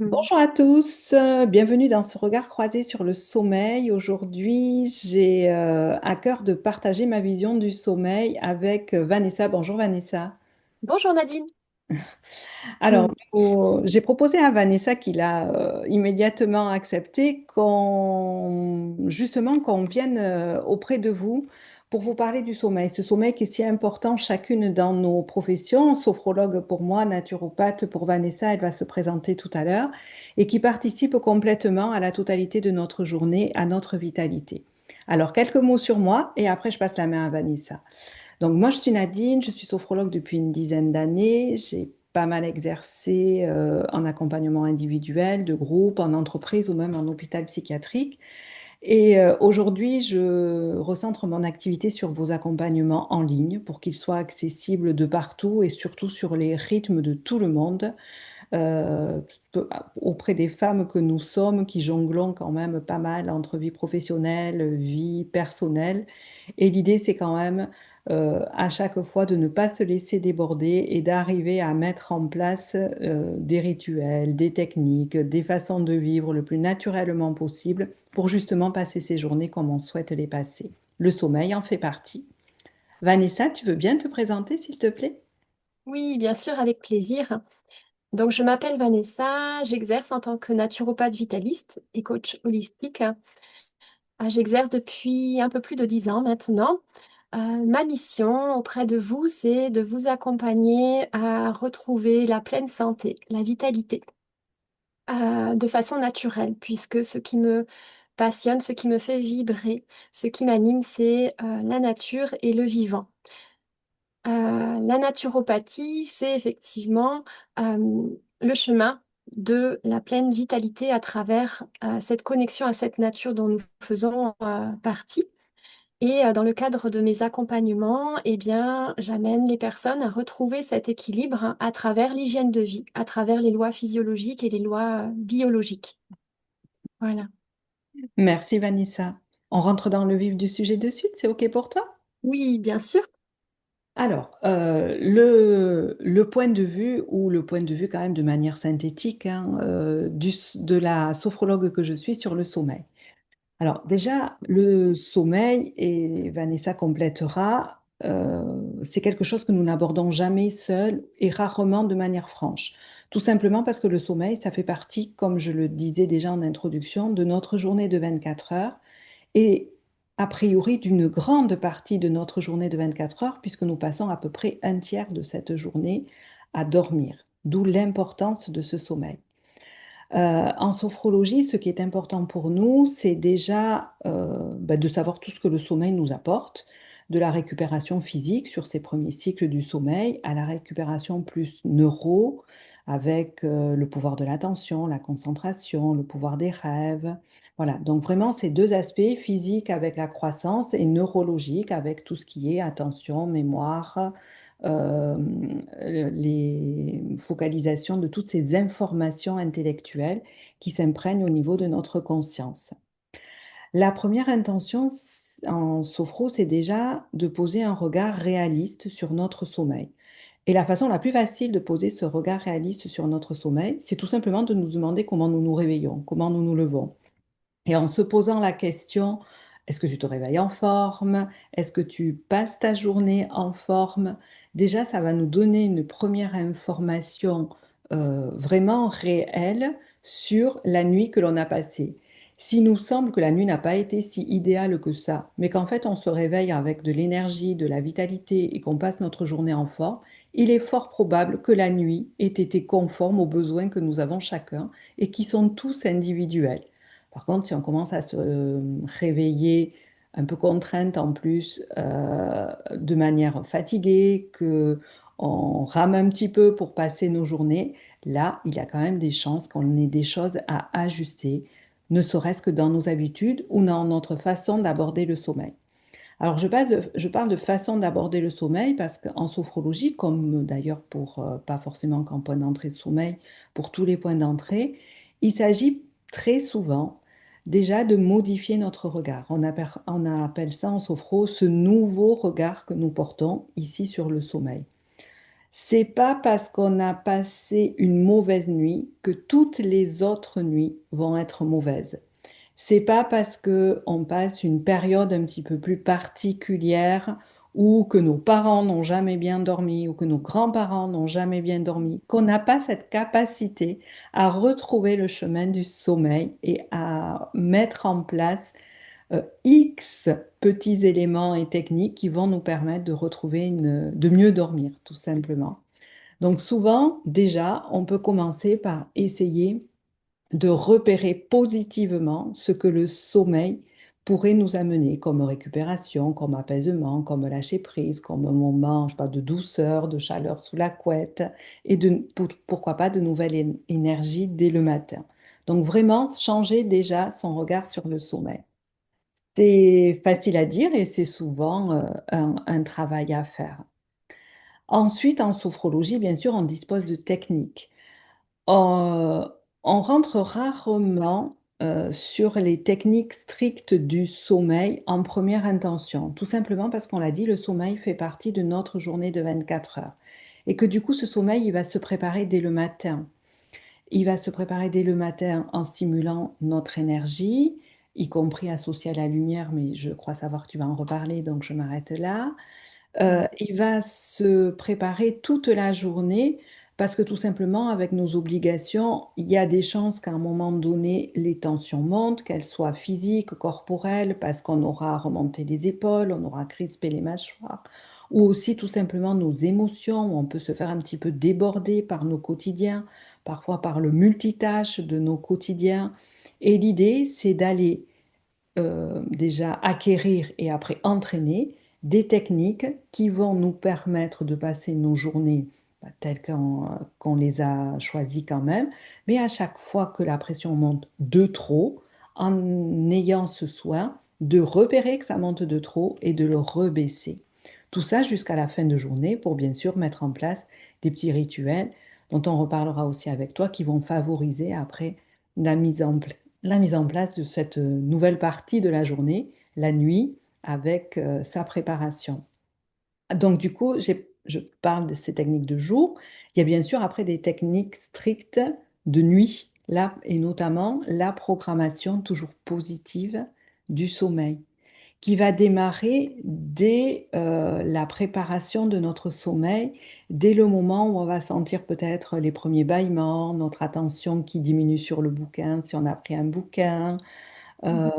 Mhm. Bonjour à tous, bienvenue dans ce regard croisé sur le sommeil. Aujourd'hui, j'ai à cœur de partager ma vision du sommeil avec Vanessa. Bonjour Vanessa. Bonjour Nadine. Alors, Mhm. j'ai proposé à Vanessa, qui l'a immédiatement accepté, justement qu'on vienne auprès de vous pour vous parler du sommeil. Ce sommeil qui est si important chacune dans nos professions, sophrologue pour moi, naturopathe pour Vanessa, elle va se présenter tout à l'heure, et qui participe complètement à la totalité de notre journée, à notre vitalité. Alors, quelques mots sur moi et après je passe la main à Vanessa. Donc moi, je suis Nadine, je suis sophrologue depuis une dizaine d'années. J'ai pas mal exercé en accompagnement individuel, de groupe, en entreprise ou même en hôpital psychiatrique. Et aujourd'hui, je recentre mon activité sur vos accompagnements en ligne pour qu'ils soient accessibles de partout et surtout sur les rythmes de tout le monde, euh, auprès des femmes que nous sommes qui jonglons quand même pas mal entre vie professionnelle, vie personnelle. Et l'idée, c'est quand même à chaque fois de ne pas se laisser déborder et d'arriver à mettre en place des rituels, des techniques, des façons de vivre le plus naturellement possible pour justement passer ces journées comme on souhaite les passer. Le sommeil en fait partie. Vanessa, tu veux bien te présenter, s'il te plaît? Oui, bien sûr, avec plaisir. Donc, je m'appelle Vanessa, j'exerce en tant que naturopathe vitaliste et coach holistique. J'exerce depuis un peu plus de 10 ans maintenant. Ma mission auprès de vous, c'est de vous accompagner à retrouver la pleine santé, la vitalité, de façon naturelle, puisque ce qui me passionne, ce qui me fait vibrer, ce qui m'anime, c'est la nature et le vivant. La naturopathie, c'est effectivement le chemin de la pleine vitalité à travers cette connexion à cette nature dont nous faisons partie. Et dans le cadre de mes accompagnements, eh bien, j'amène les personnes à retrouver cet équilibre à travers l'hygiène de vie, à travers les lois physiologiques et les lois biologiques. Voilà. Merci Vanessa. On rentre dans le vif du sujet de suite, c'est OK pour toi? Oui, bien sûr. Alors, le point de vue, ou le point de vue quand même de manière synthétique, hein, de la sophrologue que je suis sur le sommeil. Alors déjà, le sommeil, et Vanessa complétera, c'est quelque chose que nous n'abordons jamais seul et rarement de manière franche. Tout simplement parce que le sommeil, ça fait partie, comme je le disais déjà en introduction, de notre journée de 24 heures et a priori d'une grande partie de notre journée de 24 heures, puisque nous passons à peu près un tiers de cette journée à dormir, d'où l'importance de ce sommeil. En sophrologie, ce qui est important pour nous, c'est déjà de savoir tout ce que le sommeil nous apporte, de la récupération physique sur ces premiers cycles du sommeil, à la récupération plus neuro, avec le pouvoir de l'attention, la concentration, le pouvoir des rêves. Voilà, donc vraiment ces deux aspects, physique avec la croissance et neurologique avec tout ce qui est attention, mémoire, euh, les focalisations de toutes ces informations intellectuelles qui s'imprègnent au niveau de notre conscience. La première intention en sophro, c'est déjà de poser un regard réaliste sur notre sommeil. Et la façon la plus facile de poser ce regard réaliste sur notre sommeil, c'est tout simplement de nous demander comment nous nous réveillons, comment nous nous levons. Et en se posant la question, est-ce que tu te réveilles en forme? Est-ce que tu passes ta journée en forme? Déjà, ça va nous donner une première information vraiment réelle sur la nuit que l'on a passée. S'il nous semble que la nuit n'a pas été si idéale que ça, mais qu'en fait on se réveille avec de l'énergie, de la vitalité et qu'on passe notre journée en forme, il est fort probable que la nuit ait été conforme aux besoins que nous avons chacun et qui sont tous individuels. Par contre, si on commence à se réveiller un peu contrainte en plus, de manière fatiguée, que on rame un petit peu pour passer nos journées, là, il y a quand même des chances qu'on ait des choses à ajuster, ne serait-ce que dans nos habitudes ou dans notre façon d'aborder le sommeil. Alors, je parle de façon d'aborder le sommeil parce qu'en sophrologie, comme d'ailleurs pour, pas forcément qu'en point d'entrée de sommeil, pour tous les points d'entrée, il s'agit très souvent déjà de modifier notre regard. On appelle ça en sophro ce nouveau regard que nous portons ici sur le sommeil. C'est pas parce qu'on a passé une mauvaise nuit que toutes les autres nuits vont être mauvaises. C'est pas parce que on passe une période un petit peu plus particulière ou que nos parents n'ont jamais bien dormi ou que nos grands-parents n'ont jamais bien dormi qu'on n'a pas cette capacité à retrouver le chemin du sommeil et à mettre en place X petits éléments et techniques qui vont nous permettre de retrouver de mieux dormir, tout simplement. Donc souvent, déjà, on peut commencer par essayer de repérer positivement ce que le sommeil pourrait nous amener comme récupération, comme apaisement, comme lâcher prise, comme un moment, je sais pas, de douceur, de chaleur sous la couette et pourquoi pas de nouvelles énergies dès le matin. Donc vraiment changer déjà son regard sur le sommeil. C'est facile à dire et c'est souvent un travail à faire. Ensuite, en sophrologie, bien sûr, on dispose de techniques. On, on rentre rarement sur les techniques strictes du sommeil en première intention, tout simplement parce qu'on l'a dit, le sommeil fait partie de notre journée de 24 heures. Et que du coup, ce sommeil, il va se préparer dès le matin. Il va se préparer dès le matin en stimulant notre énergie, y compris associée à la lumière, mais je crois savoir que tu vas en reparler, donc je m'arrête là. Il va se préparer toute la journée parce que tout simplement, avec nos obligations, il y a des chances qu'à un moment donné, les tensions montent, qu'elles soient physiques, corporelles, parce qu'on aura remonté les épaules, on aura crispé les mâchoires, ou aussi tout simplement nos émotions, où on peut se faire un petit peu déborder par nos quotidiens, parfois par le multitâche de nos quotidiens. Et l'idée, c'est d'aller déjà acquérir et après entraîner des techniques qui vont nous permettre de passer nos journées telles qu'on les a choisies quand même, mais à chaque fois que la pression monte de trop, en ayant ce soin de repérer que ça monte de trop et de le rebaisser. Tout ça jusqu'à la fin de journée pour bien sûr mettre en place des petits rituels dont on reparlera aussi avec toi qui vont favoriser après la mise en place de cette nouvelle partie de la journée, la nuit, avec sa préparation. Donc, du coup, je parle de ces techniques de jour. Il y a bien sûr après des techniques strictes de nuit, là, et notamment la programmation toujours positive du sommeil qui va démarrer dès la préparation de notre sommeil, dès le moment où on va sentir peut-être les premiers bâillements, notre attention qui diminue sur le bouquin, si on a pris un bouquin, euh,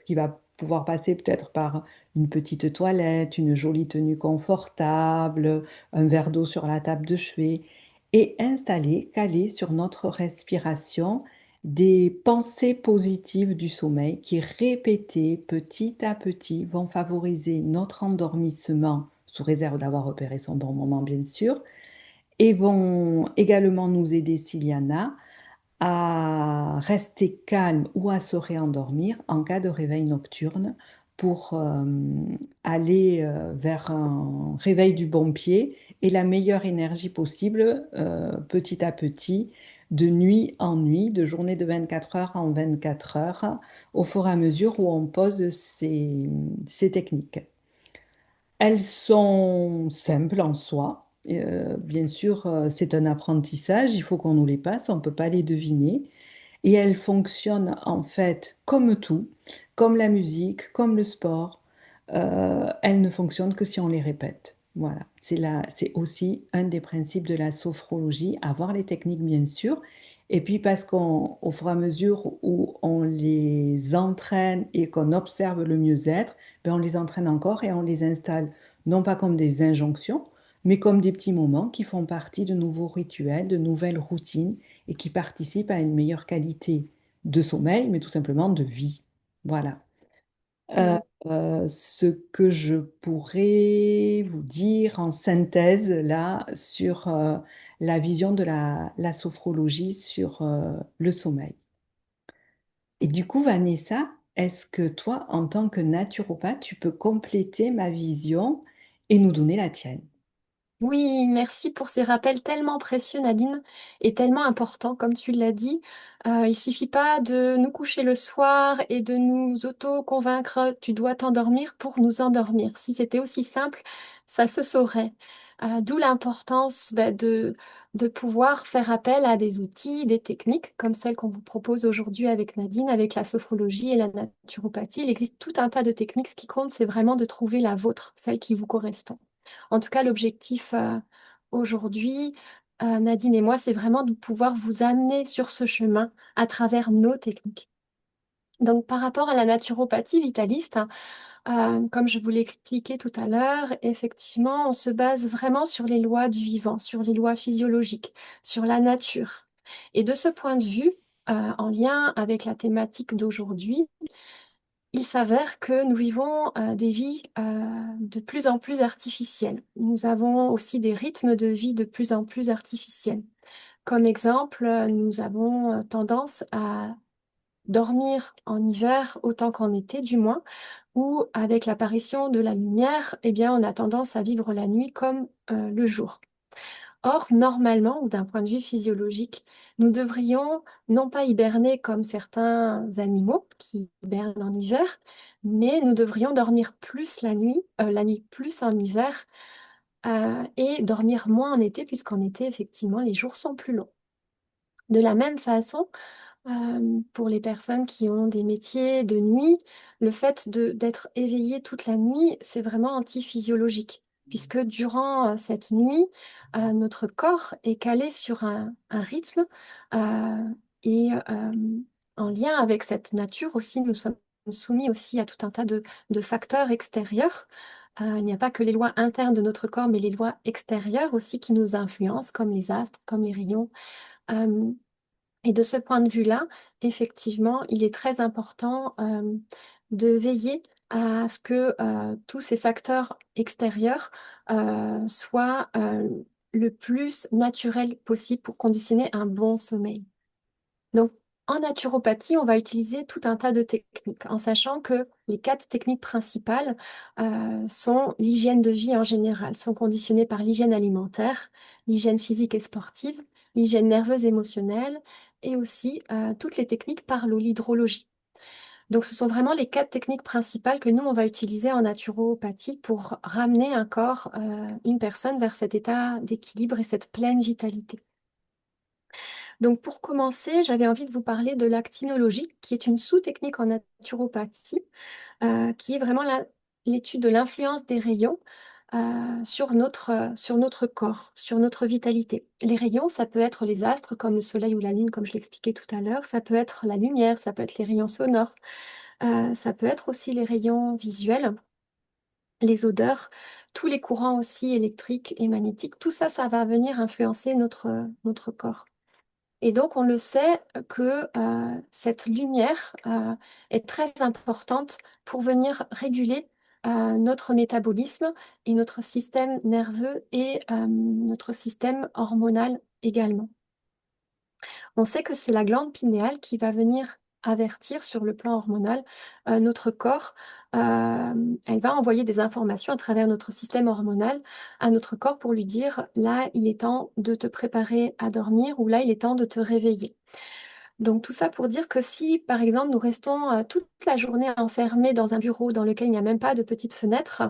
qui va pouvoir passer peut-être par une petite toilette, une jolie tenue confortable, un verre d'eau sur la table de chevet, et installer, caler sur notre respiration des pensées positives du sommeil qui, répétées petit à petit, vont favoriser notre endormissement, sous réserve d'avoir repéré son bon moment, bien sûr, et vont également nous aider, s'il y en a, à rester calme ou à se réendormir en cas de réveil nocturne pour aller vers un réveil du bon pied et la meilleure énergie possible petit à petit, de nuit en nuit, de journée de 24 heures en 24 heures, au fur et à mesure où on pose ces techniques. Elles sont simples en soi. Bien sûr, c'est un apprentissage, il faut qu'on nous les passe, on ne peut pas les deviner. Et elles fonctionnent en fait comme tout, comme la musique, comme le sport. Elles ne fonctionnent que si on les répète. Voilà, c'est aussi un des principes de la sophrologie, avoir les techniques bien sûr. Et puis parce qu'au fur et à mesure où on les entraîne et qu'on observe le mieux-être, ben on les entraîne encore et on les installe non pas comme des injonctions, mais comme des petits moments qui font partie de nouveaux rituels, de nouvelles routines et qui participent à une meilleure qualité de sommeil, mais tout simplement de vie. Voilà. Euh, Mm. Ce que je pourrais vous dire en synthèse là sur la vision de la sophrologie sur le sommeil. Et du coup, Vanessa, est-ce que toi, en tant que naturopathe, tu peux compléter ma vision et nous donner la tienne? Oui, merci pour ces rappels tellement précieux, Nadine, et tellement importants, comme tu l'as dit. Il suffit pas de nous coucher le soir et de nous auto-convaincre, tu dois t'endormir pour nous endormir. Si c'était aussi simple, ça se saurait. D'où l'importance de pouvoir faire appel à des outils, des techniques comme celles qu'on vous propose aujourd'hui avec Nadine, avec la sophrologie et la naturopathie. Il existe tout un tas de techniques. Ce qui compte, c'est vraiment de trouver la vôtre, celle qui vous correspond. En tout cas, l'objectif aujourd'hui, Nadine et moi, c'est vraiment de pouvoir vous amener sur ce chemin à travers nos techniques. Donc, par rapport à la naturopathie vitaliste, comme je vous l'ai expliqué tout à l'heure, effectivement, on se base vraiment sur les lois du vivant, sur les lois physiologiques, sur la nature. Et de ce point de vue, en lien avec la thématique d'aujourd'hui, il s'avère que nous vivons des vies de plus en plus artificielles. Nous avons aussi des rythmes de vie de plus en plus artificiels. Comme exemple, nous avons tendance à dormir en hiver autant qu'en été, du moins, ou avec l'apparition de la lumière, eh bien, on a tendance à vivre la nuit comme le jour. Or, normalement, ou d'un point de vue physiologique, nous devrions non pas hiberner comme certains animaux qui hibernent en hiver, mais nous devrions dormir plus la nuit plus en hiver, et dormir moins en été, puisqu'en été, effectivement, les jours sont plus longs. De la même façon, pour les personnes qui ont des métiers de nuit, le fait d'être éveillé toute la nuit, c'est vraiment antiphysiologique, puisque durant cette nuit, notre corps est calé sur un rythme euh, et en lien avec cette nature aussi, nous sommes soumis aussi à tout un tas de facteurs extérieurs. Il n'y a pas que les lois internes de notre corps, mais les lois extérieures aussi qui nous influencent, comme les astres, comme les rayons. Euh, et de ce point de vue-là, effectivement, il est très important de veiller à ce que tous ces facteurs extérieurs soient le plus naturels possible pour conditionner un bon sommeil. Donc, en naturopathie, on va utiliser tout un tas de techniques, en sachant que les quatre techniques principales sont l'hygiène de vie en général, sont conditionnées par l'hygiène alimentaire, l'hygiène physique et sportive, l'hygiène nerveuse émotionnelle et aussi toutes les techniques par l'hydrologie. Donc, ce sont vraiment les quatre techniques principales que nous, on va utiliser en naturopathie pour ramener un corps, une personne vers cet état d'équilibre et cette pleine vitalité. Donc pour commencer, j'avais envie de vous parler de l'actinologie, qui est une sous-technique en naturopathie, qui est vraiment l'étude de l'influence des rayons sur notre corps, sur notre vitalité. Les rayons, ça peut être les astres comme le soleil ou la lune, comme je l'expliquais tout à l'heure, ça peut être la lumière, ça peut être les rayons sonores, ça peut être aussi les rayons visuels, les odeurs, tous les courants aussi électriques et magnétiques. Tout ça, ça va venir influencer notre corps. Et donc, on le sait que cette lumière est très importante pour venir réguler notre métabolisme et notre système nerveux et notre système hormonal également. On sait que c'est la glande pinéale qui va venir avertir sur le plan hormonal notre corps. Elle va envoyer des informations à travers notre système hormonal à notre corps pour lui dire, là, il est temps de te préparer à dormir ou là, il est temps de te réveiller. Donc tout ça pour dire que si, par exemple, nous restons toute la journée enfermés dans un bureau dans lequel il n'y a même pas de petite fenêtre,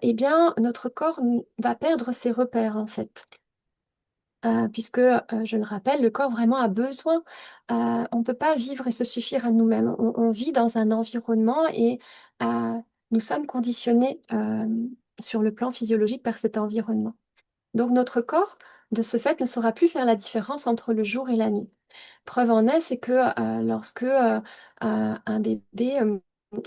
eh bien, notre corps va perdre ses repères, en fait. Puisque, je le rappelle, le corps vraiment a besoin. On ne peut pas vivre et se suffire à nous-mêmes. On vit dans un environnement et nous sommes conditionnés sur le plan physiologique par cet environnement. Donc notre corps, de ce fait, ne saura plus faire la différence entre le jour et la nuit. Preuve en est, c'est que lorsque un bébé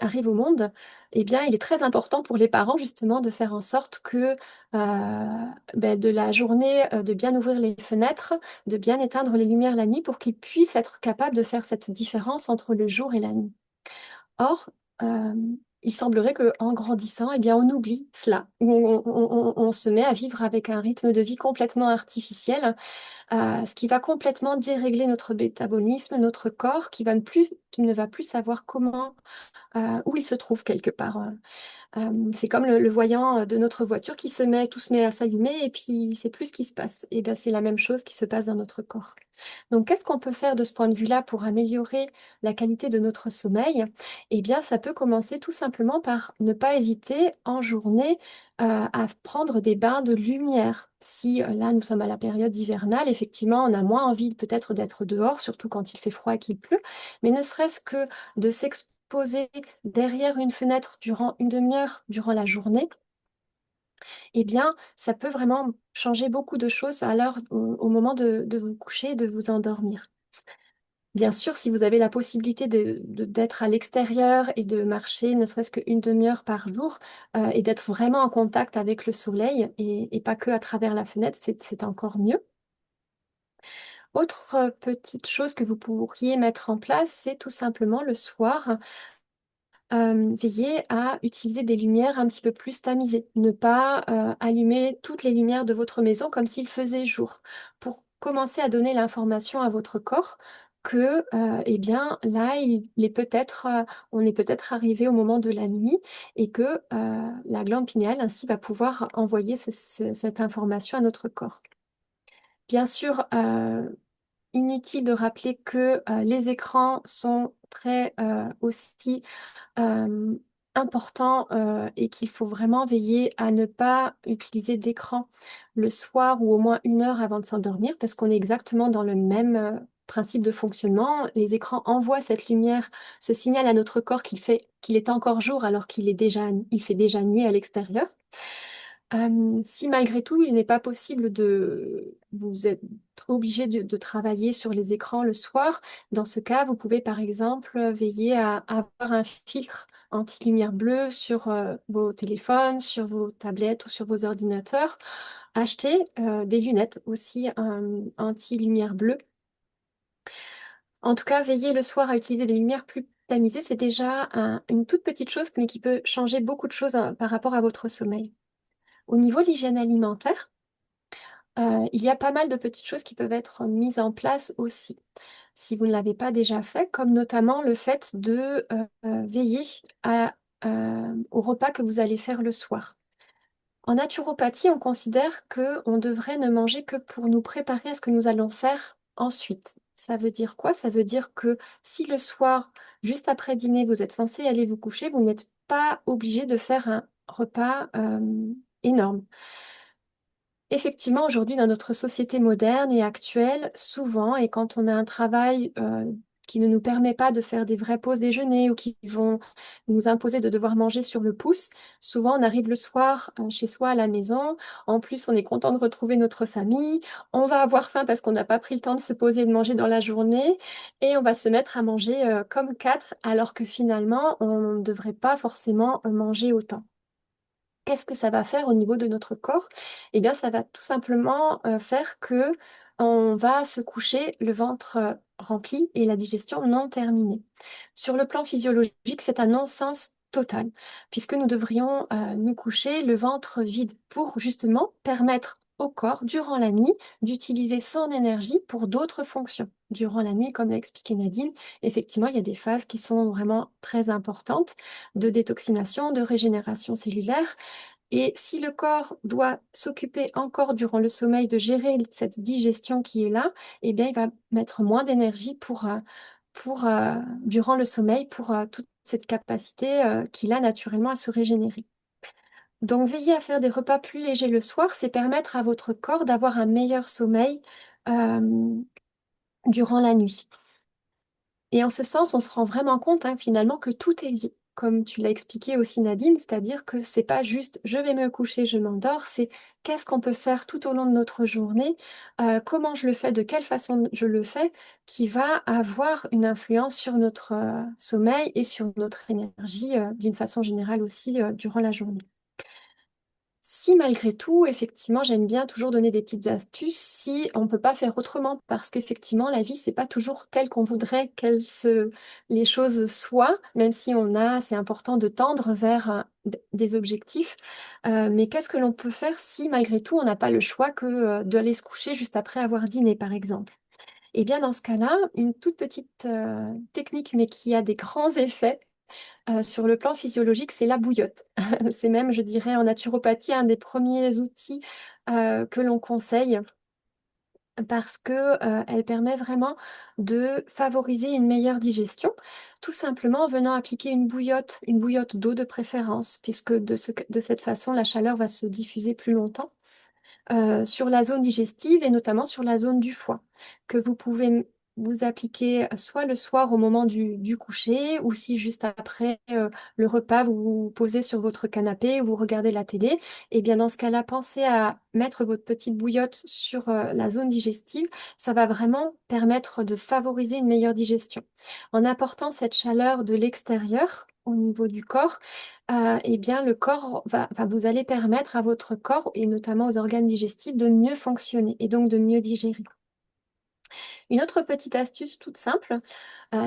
arrive au monde, eh bien, il est très important pour les parents justement de faire en sorte que de la journée, de bien ouvrir les fenêtres, de bien éteindre les lumières la nuit pour qu'il puisse être capable de faire cette différence entre le jour et la nuit. Or, euh, il semblerait qu'en grandissant, eh bien, on oublie cela. On se met à vivre avec un rythme de vie complètement artificiel, ce qui va complètement dérégler notre métabolisme, notre corps, qui ne va plus savoir où il se trouve quelque part. C'est comme le voyant de notre voiture tout se met à s'allumer et puis il sait plus ce qui se passe. Et bien, c'est la même chose qui se passe dans notre corps. Donc, qu'est-ce qu'on peut faire de ce point de vue-là pour améliorer la qualité de notre sommeil? Eh bien, ça peut commencer tout simplement simplement par ne pas hésiter en journée à prendre des bains de lumière. Si là, nous sommes à la période hivernale, effectivement, on a moins envie peut-être d'être dehors, surtout quand il fait froid et qu'il pleut, mais ne serait-ce que de s'exposer derrière une fenêtre durant une demi-heure durant la journée, eh bien, ça peut vraiment changer beaucoup de choses à l'heure, au moment de vous coucher et de vous endormir. Bien sûr, si vous avez la possibilité d'être à l'extérieur et de marcher ne serait-ce qu'une demi-heure par jour et d'être vraiment en contact avec le soleil et pas que à travers la fenêtre, c'est encore mieux. Autre petite chose que vous pourriez mettre en place, c'est tout simplement le soir. Veillez à utiliser des lumières un petit peu plus tamisées. Ne pas allumer toutes les lumières de votre maison comme s'il faisait jour. Pour commencer à donner l'information à votre corps que, eh bien, là, on est peut-être arrivé au moment de la nuit et que la glande pinéale ainsi va pouvoir envoyer cette information à notre corps. Bien sûr, inutile de rappeler que les écrans sont très aussi euh, important et qu'il faut vraiment veiller à ne pas utiliser d'écran le soir ou au moins une heure avant de s'endormir parce qu'on est exactement dans le même principe de fonctionnement. Les écrans envoient cette lumière, ce signal à notre corps qu'il est encore jour alors il fait déjà nuit à l'extérieur. Si malgré tout, il n'est pas possible vous êtes obligé de travailler sur les écrans le soir, dans ce cas, vous pouvez par exemple veiller à avoir un filtre anti-lumière bleue sur vos téléphones, sur vos tablettes ou sur vos ordinateurs. Achetez des lunettes aussi anti-lumière bleue. En tout cas, veillez le soir à utiliser des lumières plus tamisées. C'est déjà une toute petite chose, mais qui peut changer beaucoup de choses par rapport à votre sommeil. Au niveau de l'hygiène alimentaire, il y a pas mal de petites choses qui peuvent être mises en place aussi, si vous ne l'avez pas déjà fait, comme notamment le fait de veiller au repas que vous allez faire le soir. En naturopathie, on considère que on devrait ne manger que pour nous préparer à ce que nous allons faire ensuite. Ça veut dire quoi? Ça veut dire que si le soir, juste après dîner, vous êtes censé aller vous coucher, vous n'êtes pas obligé de faire un repas énorme. Effectivement, aujourd'hui, dans notre société moderne et actuelle, souvent, et quand on a un travail qui ne nous permet pas de faire des vraies pauses déjeuner ou qui vont nous imposer de devoir manger sur le pouce, souvent on arrive le soir chez soi à la maison. En plus, on est content de retrouver notre famille. On va avoir faim parce qu'on n'a pas pris le temps de se poser et de manger dans la journée. Et on va se mettre à manger comme quatre, alors que finalement, on ne devrait pas forcément manger autant. Qu'est-ce que ça va faire au niveau de notre corps? Eh bien, ça va tout simplement faire que on va se coucher le ventre rempli et la digestion non terminée. Sur le plan physiologique, c'est un non-sens total, puisque nous devrions nous coucher le ventre vide pour justement permettre au corps, durant la nuit, d'utiliser son énergie pour d'autres fonctions. Durant la nuit, comme l'a expliqué Nadine, effectivement, il y a des phases qui sont vraiment très importantes de détoxination, de régénération cellulaire. Et si le corps doit s'occuper encore durant le sommeil de gérer cette digestion qui est là, eh bien, il va mettre moins d'énergie durant le sommeil pour toute cette capacité qu'il a naturellement à se régénérer. Donc, veiller à faire des repas plus légers le soir, c'est permettre à votre corps d'avoir un meilleur sommeil euh, durant la nuit. Et en ce sens, on se rend vraiment compte finalement que tout est lié. Comme tu l'as expliqué aussi Nadine, c'est-à-dire que c'est pas juste je vais me coucher, je m'endors, c'est qu'est-ce qu'on peut faire tout au long de notre journée, comment je le fais, de quelle façon je le fais, qui va avoir une influence sur notre sommeil et sur notre énergie d'une façon générale aussi durant la journée. Si malgré tout, effectivement, j'aime bien toujours donner des petites astuces si on ne peut pas faire autrement, parce qu'effectivement, la vie, c'est pas toujours telle qu'on voudrait les choses soient, même si c'est important de tendre vers des objectifs. Mais qu'est-ce que l'on peut faire si malgré tout, on n'a pas le choix que d'aller se coucher juste après avoir dîné, par exemple? Eh bien, dans ce cas-là, une toute petite technique, mais qui a des grands effets, sur le plan physiologique, c'est la bouillotte. C'est même, je dirais, en naturopathie, un des premiers outils que l'on conseille parce que elle permet vraiment de favoriser une meilleure digestion, tout simplement en venant appliquer une bouillotte d'eau de préférence, puisque de cette façon, la chaleur va se diffuser plus longtemps sur la zone digestive et notamment sur la zone du foie, que vous pouvez vous appliquer soit le soir au moment du coucher, ou si juste après le repas, vous vous posez sur votre canapé ou vous regardez la télé, et bien dans ce cas-là, pensez à mettre votre petite bouillotte sur la zone digestive. Ça va vraiment permettre de favoriser une meilleure digestion. En apportant cette chaleur de l'extérieur au niveau du corps, eh bien, vous allez permettre à votre corps et notamment aux organes digestifs de mieux fonctionner et donc de mieux digérer. Une autre petite astuce toute simple,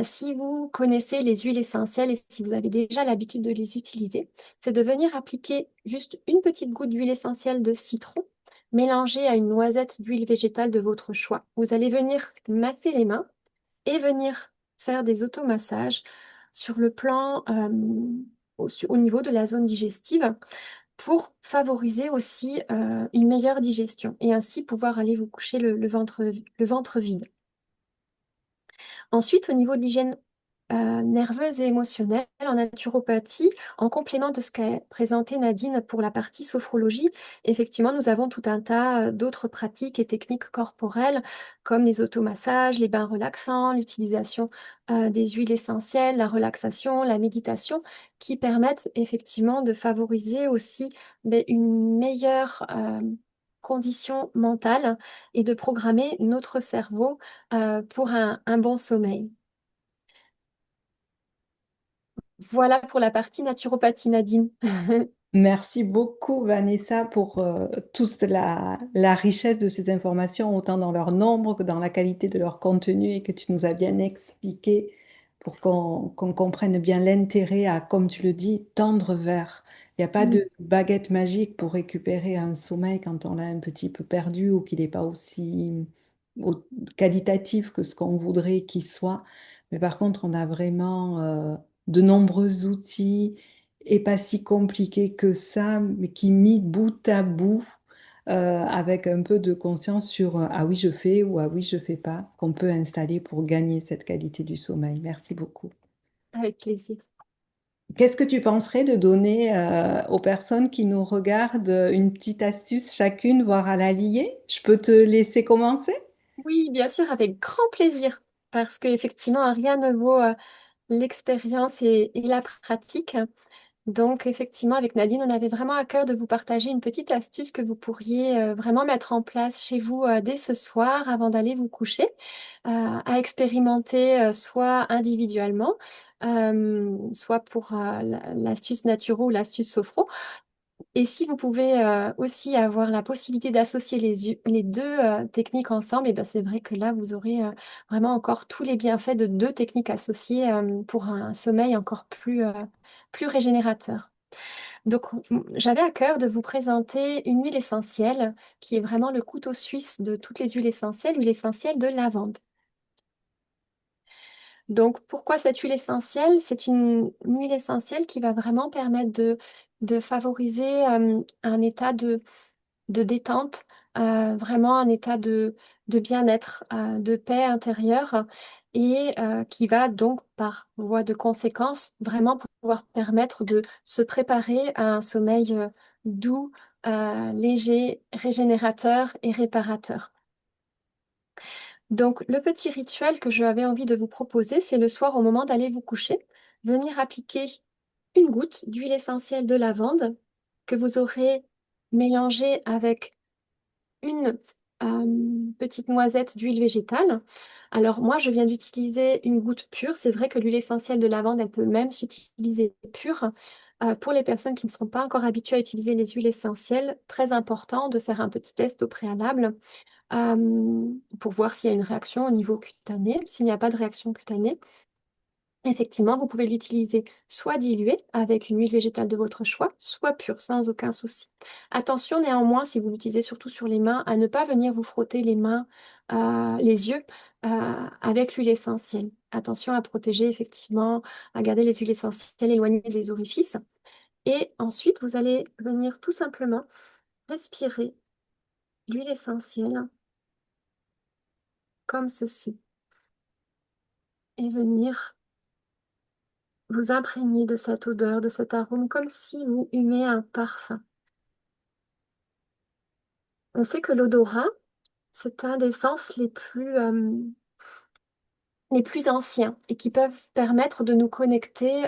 si vous connaissez les huiles essentielles et si vous avez déjà l'habitude de les utiliser, c'est de venir appliquer juste une petite goutte d'huile essentielle de citron mélangée à une noisette d'huile végétale de votre choix. Vous allez venir masser les mains et venir faire des automassages sur le plan au niveau de la zone digestive pour favoriser aussi une meilleure digestion et ainsi pouvoir aller vous coucher le ventre vide. Ensuite, au niveau de l'hygiène nerveuse et émotionnelle en naturopathie, en complément de ce qu'a présenté Nadine pour la partie sophrologie, effectivement, nous avons tout un tas d'autres pratiques et techniques corporelles comme les automassages, les bains relaxants, l'utilisation des huiles essentielles, la relaxation, la méditation, qui permettent effectivement de favoriser aussi une meilleure condition mentale et de programmer notre cerveau pour un bon sommeil. Voilà pour la partie naturopathie, Nadine. Merci beaucoup, Vanessa, pour toute la richesse de ces informations, autant dans leur nombre que dans la qualité de leur contenu, et que tu nous as bien expliqué pour qu'on comprenne bien l'intérêt à, comme tu le dis, tendre vers. Il n'y a pas Mm. de baguette magique pour récupérer un sommeil quand on l'a un petit peu perdu ou qu'il n'est pas aussi qualitatif que ce qu'on voudrait qu'il soit. Mais par contre, on a vraiment de nombreux outils et pas si compliqué que ça, mais qui mis bout à bout, avec un peu de conscience sur ah oui je fais ou ah oui je fais pas, qu'on peut installer pour gagner cette qualité du sommeil. Merci beaucoup. Avec plaisir. Qu'est-ce que tu penserais de donner aux personnes qui nous regardent une petite astuce chacune, voire à l'allier? Je peux te laisser commencer? Oui, bien sûr, avec grand plaisir, parce qu'effectivement, rien ne vaut l'expérience et la pratique. Donc, effectivement, avec Nadine, on avait vraiment à cœur de vous partager une petite astuce que vous pourriez vraiment mettre en place chez vous dès ce soir avant d'aller vous coucher, à expérimenter soit individuellement, soit pour l'astuce naturo ou l'astuce sophro. Et si vous pouvez aussi avoir la possibilité d'associer les deux techniques ensemble, et ben c'est vrai que là, vous aurez vraiment encore tous les bienfaits de deux techniques associées pour un sommeil encore plus régénérateur. Donc, j'avais à cœur de vous présenter une huile essentielle qui est vraiment le couteau suisse de toutes les huiles essentielles, l'huile essentielle de lavande. Donc, pourquoi cette huile essentielle? C'est une huile essentielle qui va vraiment permettre de favoriser un état de détente, vraiment un état de bien-être, de paix intérieure et qui va donc, par voie de conséquence, vraiment pouvoir permettre de se préparer à un sommeil doux, léger, régénérateur et réparateur. Donc, le petit rituel que j'avais envie de vous proposer, c'est le soir au moment d'aller vous coucher, venir appliquer une goutte d'huile essentielle de lavande que vous aurez mélangée avec une petite noisette d'huile végétale. Alors moi, je viens d'utiliser une goutte pure. C'est vrai que l'huile essentielle de lavande, elle peut même s'utiliser pure. Pour les personnes qui ne sont pas encore habituées à utiliser les huiles essentielles, très important de faire un petit test au préalable pour voir s'il y a une réaction au niveau cutané. S'il n'y a pas de réaction cutanée, effectivement, vous pouvez l'utiliser soit dilué avec une huile végétale de votre choix, soit pure, sans aucun souci. Attention néanmoins, si vous l'utilisez surtout sur les mains, à ne pas venir vous frotter les mains, les yeux avec l'huile essentielle. Attention à protéger effectivement, à garder les huiles essentielles éloignées des orifices. Et ensuite, vous allez venir tout simplement respirer l'huile essentielle comme ceci et venir vous imprégner de cette odeur, de cet arôme, comme si vous humez un parfum. On sait que l'odorat, c'est un des sens les plus anciens et qui peuvent permettre de nous connecter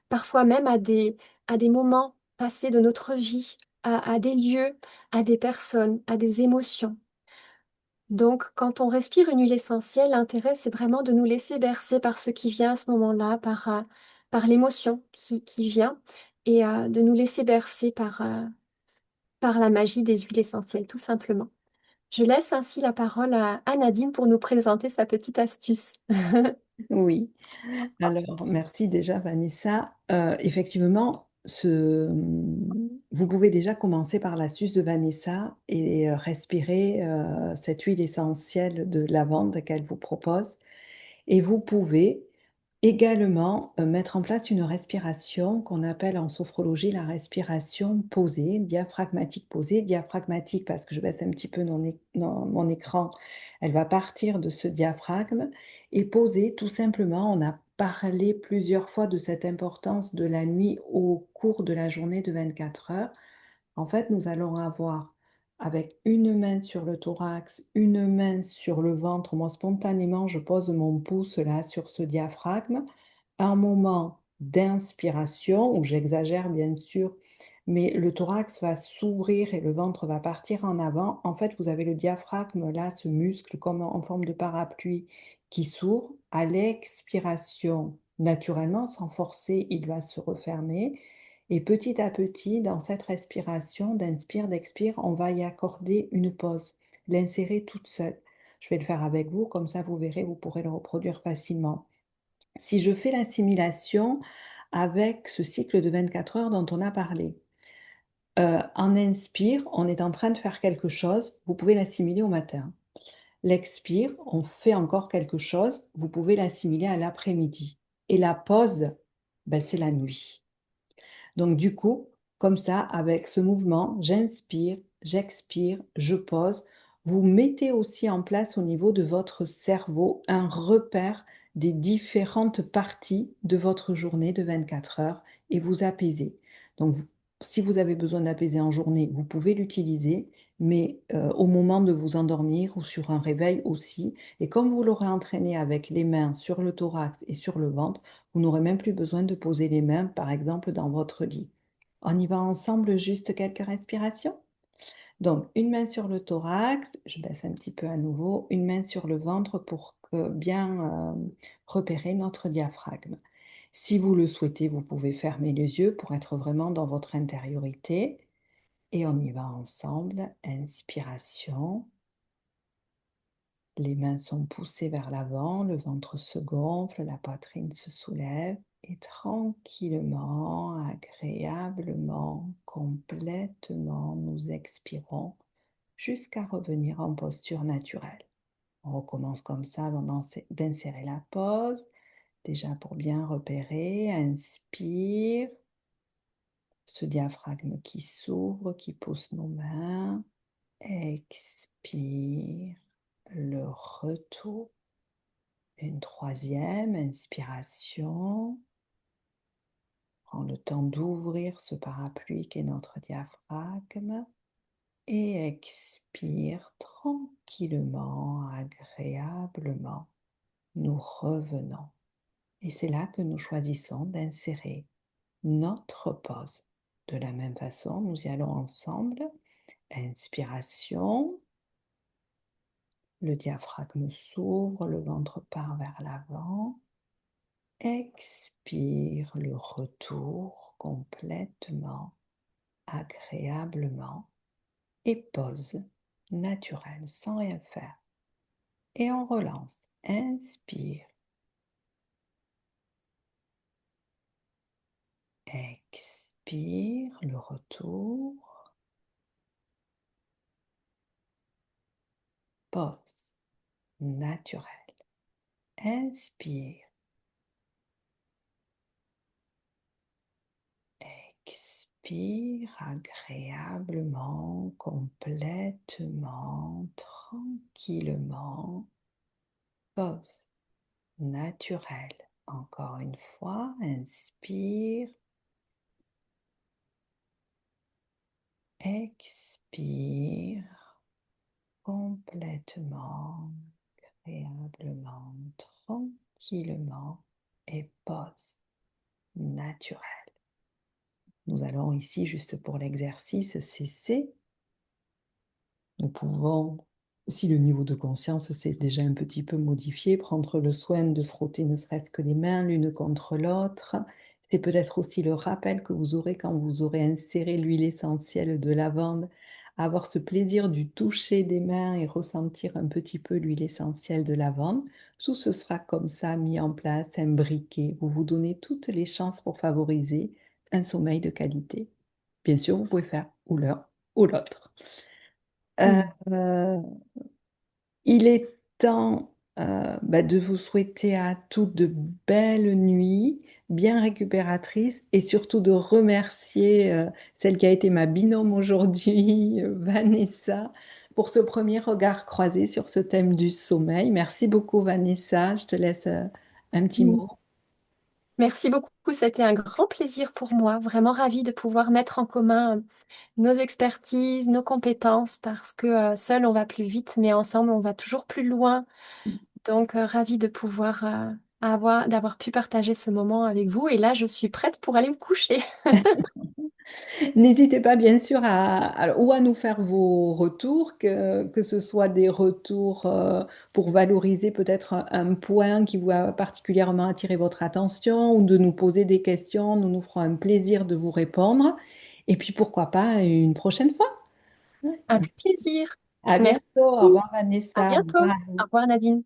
parfois même à des moments passés de notre vie, à des lieux, à des personnes, à des émotions. Donc, quand on respire une huile essentielle, l'intérêt, c'est vraiment de nous laisser bercer par ce qui vient à ce moment-là, par l'émotion qui vient, et de nous laisser bercer par la magie des huiles essentielles, tout simplement. Je laisse ainsi la parole à Nadine pour nous présenter sa petite astuce. Oui. Alors, merci déjà, Vanessa. Effectivement, vous pouvez déjà commencer par l'astuce de Vanessa et respirer cette huile essentielle de lavande qu'elle vous propose. Et vous pouvez également mettre en place une respiration qu'on appelle en sophrologie la respiration posée, diaphragmatique posée. Diaphragmatique parce que je baisse un petit peu mon écran, elle va partir de ce diaphragme. Et posée, tout simplement, on a parlé plusieurs fois de cette importance de la nuit au cours de la journée de 24 heures. En fait, nous allons avoir avec une main sur le thorax, une main sur le ventre. Moi, spontanément, je pose mon pouce là sur ce diaphragme. Un moment d'inspiration, où j'exagère bien sûr, mais le thorax va s'ouvrir et le ventre va partir en avant. En fait, vous avez le diaphragme là, ce muscle comme en forme de parapluie qui s'ouvre. À l'expiration, naturellement, sans forcer, il va se refermer. Et petit à petit, dans cette respiration d'inspire, d'expire, on va y accorder une pause, l'insérer toute seule. Je vais le faire avec vous, comme ça vous verrez, vous pourrez le reproduire facilement. Si je fais l'assimilation avec ce cycle de 24 heures dont on a parlé, en inspire, on est en train de faire quelque chose, vous pouvez l'assimiler au matin. L'expire, on fait encore quelque chose, vous pouvez l'assimiler à l'après-midi. Et la pause, ben, c'est la nuit. Donc du coup, comme ça, avec ce mouvement, j'inspire, j'expire, je pose. Vous mettez aussi en place au niveau de votre cerveau un repère des différentes parties de votre journée de 24 heures et vous apaisez. Donc si vous avez besoin d'apaiser en journée, vous pouvez l'utiliser, mais au moment de vous endormir ou sur un réveil aussi. Et comme vous l'aurez entraîné avec les mains sur le thorax et sur le ventre, vous n'aurez même plus besoin de poser les mains, par exemple, dans votre lit. On y va ensemble, juste quelques respirations. Donc, une main sur le thorax, je baisse un petit peu à nouveau, une main sur le ventre pour bien repérer notre diaphragme. Si vous le souhaitez, vous pouvez fermer les yeux pour être vraiment dans votre intériorité. Et on y va ensemble. Inspiration. Les mains sont poussées vers l'avant, le ventre se gonfle, la poitrine se soulève et tranquillement, agréablement, complètement, nous expirons jusqu'à revenir en posture naturelle. On recommence comme ça avant d'insérer la pause. Déjà pour bien repérer, inspire, ce diaphragme qui s'ouvre, qui pousse nos mains. Expire, le retour. Une troisième inspiration. Prends le temps d'ouvrir ce parapluie qui est notre diaphragme. Et expire tranquillement, agréablement. Nous revenons. Et c'est là que nous choisissons d'insérer notre pause. De la même façon, nous y allons ensemble. Inspiration. Le diaphragme s'ouvre, le ventre part vers l'avant. Expire le retour complètement, agréablement. Et pause naturelle, sans rien faire. Et on relance. Inspire. Expire le retour. Pause naturelle. Inspire. Expire agréablement, complètement, tranquillement. tranquillement. Pause naturelle. Encore une fois, inspire, expire complètement, agréablement, tranquillement et pause naturelle. Nous allons ici, juste pour l'exercice, cesser. Nous pouvons, si le niveau de conscience s'est déjà un petit peu modifié, prendre le soin de frotter ne serait-ce que les mains l'une contre l'autre. C'est peut-être aussi le rappel que vous aurez quand vous aurez inséré l'huile essentielle de lavande, avoir ce plaisir du toucher des mains et ressentir un petit peu l'huile essentielle de lavande. Tout ce sera comme ça mis en place, imbriqué. Vous vous donnez toutes les chances pour favoriser un sommeil de qualité. Bien sûr, vous pouvez faire ou l'un ou l'autre. Euh, Mm. euh, il est temps de vous souhaiter à toutes de belles nuits, bien récupératrices, et surtout de remercier celle qui a été ma binôme aujourd'hui, Vanessa, pour ce premier regard croisé sur ce thème du sommeil. Merci beaucoup, Vanessa. Je te laisse un petit Mm. mot. Merci beaucoup, c'était un grand plaisir pour moi, vraiment ravie de pouvoir mettre en commun nos expertises, nos compétences, parce que seul on va plus vite, mais ensemble on va toujours plus loin. Donc ravie de pouvoir d'avoir pu partager ce moment avec vous. Et là, je suis prête pour aller me coucher. N'hésitez pas bien sûr ou à nous faire vos retours, que ce soit des retours pour valoriser peut-être un point qui vous a particulièrement attiré votre attention ou de nous poser des questions. Nous nous ferons un plaisir de vous répondre. Et puis pourquoi pas une prochaine fois. Avec plaisir. À Merci bientôt. Au beaucoup. revoir À Vanessa. bientôt. Au Bye. revoir, Nadine.